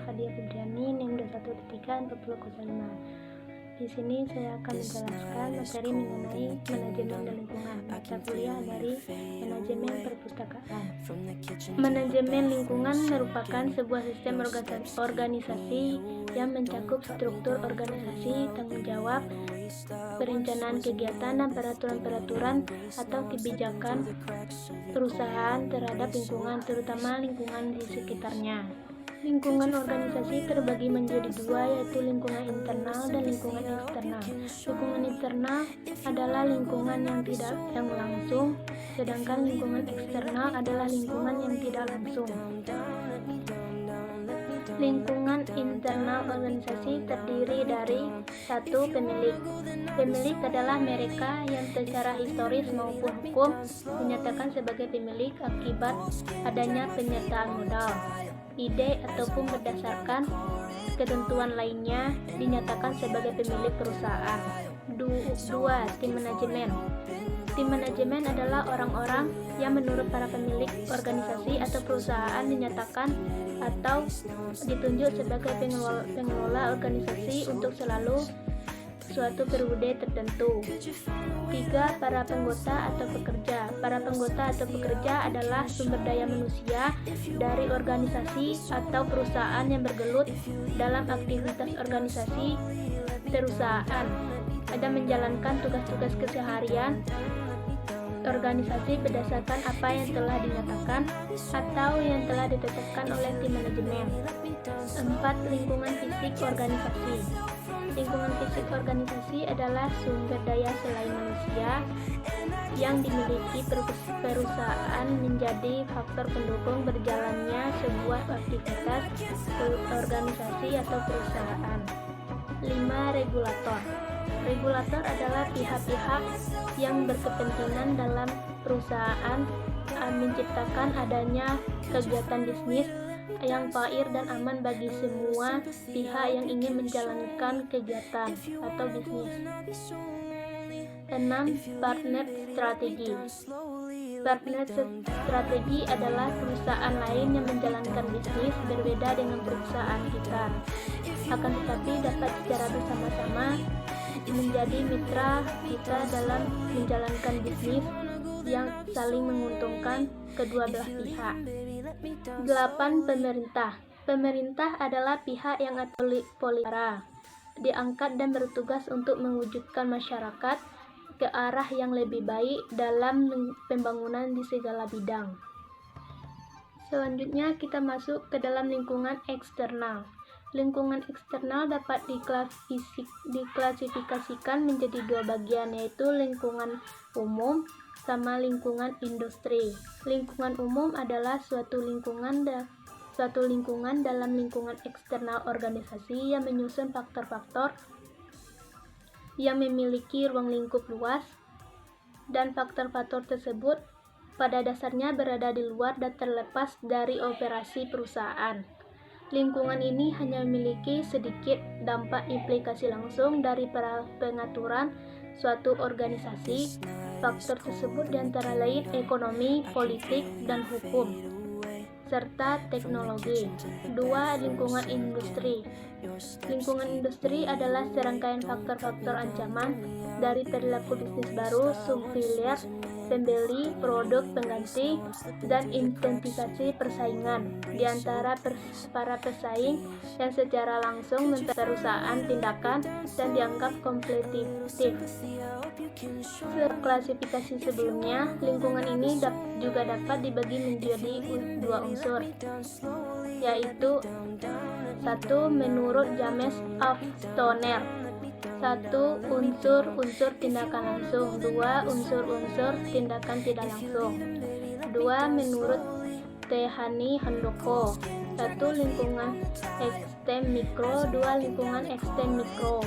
Khadia Fibriani, NIM 21234005. Di sini saya akan menjelaskan materi mengenai manajemen dan lingkungan, mata kuliah dari manajemen perpustakaan. Manajemen lingkungan merupakan sebuah sistem organisasi yang mencakup struktur organisasi, tanggung jawab, perencanaan kegiatan, dan peraturan-peraturan atau kebijakan perusahaan terhadap lingkungan, terutama lingkungan di sekitarnya. Lingkungan organisasi terbagi menjadi dua, yaitu lingkungan internal dan lingkungan eksternal. Lingkungan internal adalah lingkungan yang langsung, sedangkan lingkungan eksternal adalah lingkungan yang tidak langsung. Lingkungan internal organisasi terdiri dari satu, pemilik. Pemilik adalah mereka yang secara historis maupun hukum dinyatakan sebagai pemilik akibat adanya penyertaan modal, ide ataupun berdasarkan ketentuan lainnya dinyatakan sebagai pemilik perusahaan. Dua, tim manajemen. Tim manajemen adalah orang-orang yang menurut para pemilik organisasi atau perusahaan dinyatakan atau ditunjuk sebagai pengelola organisasi untuk selalu suatu periode tertentu. Tiga, para penggota atau pekerja. Para penggota atau pekerja adalah sumber daya manusia dari organisasi atau perusahaan yang bergelut dalam aktivitas organisasi perusahaan dan menjalankan tugas-tugas keseharian organisasi berdasarkan apa yang telah dinyatakan atau yang telah ditetapkan oleh tim manajemen. 4, lingkungan fisik organisasi. Lingkungan fisik organisasi adalah sumber daya selain manusia yang dimiliki perusahaan menjadi faktor pendukung berjalannya sebuah aktivitas organisasi atau perusahaan. 5, regulator. Regulator adalah pihak-pihak yang berkepentingan dalam perusahaan menciptakan adanya kegiatan bisnis yang fair dan aman bagi semua pihak yang ingin menjalankan kegiatan atau bisnis. 6, partner strategi. Partner strategi adalah perusahaan lain yang menjalankan bisnis berbeda dengan perusahaan kita, akan tetapi dapat secara bersama-sama menjadi mitra kita dalam menjalankan bisnis yang saling menguntungkan kedua belah pihak. 8, pemerintah. Pemerintah adalah pihak yang atau politik diangkat dan bertugas untuk mewujudkan masyarakat ke arah yang lebih baik dalam pembangunan di segala bidang. Selanjutnya kita masuk ke dalam lingkungan eksternal. Lingkungan eksternal dapat diklasifikasikan menjadi dua bagian, yaitu lingkungan umum sama lingkungan industri. Lingkungan umum adalah suatu lingkungan dalam lingkungan eksternal organisasi yang menyusun faktor-faktor yang memiliki ruang lingkup luas, dan faktor-faktor tersebut pada dasarnya berada di luar dan terlepas dari operasi perusahaan. Lingkungan ini hanya memiliki sedikit dampak implikasi langsung dari pengaturan suatu organisasi. Faktor tersebut diantara lain ekonomi, politik, dan hukum, serta teknologi. 2, lingkungan industri. Lingkungan industri adalah serangkaian faktor-faktor ancaman dari perilaku bisnis baru, subhilier, pembeli, produk pengganti, dan intensifikasi persaingan di antara para pesaing yang secara langsung perusahaan tindakan dan dianggap kompetitif. Klasifikasi sebelumnya, lingkungan ini juga dapat dibagi menjadi dua unsur, yaitu 1, menurut James F. Stoner, 1, unsur-unsur tindakan langsung, 2, unsur-unsur tindakan tidak langsung. 2, menurut Tehani Handoko, 1, lingkungan ekstrem mikro, 2, lingkungan ekstrem makro.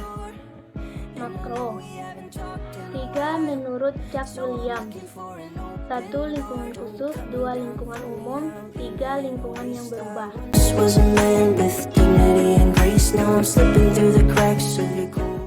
3, menurut Chuck Williams, 1, lingkungan khusus, 2, lingkungan umum, 3, lingkungan yang berubah.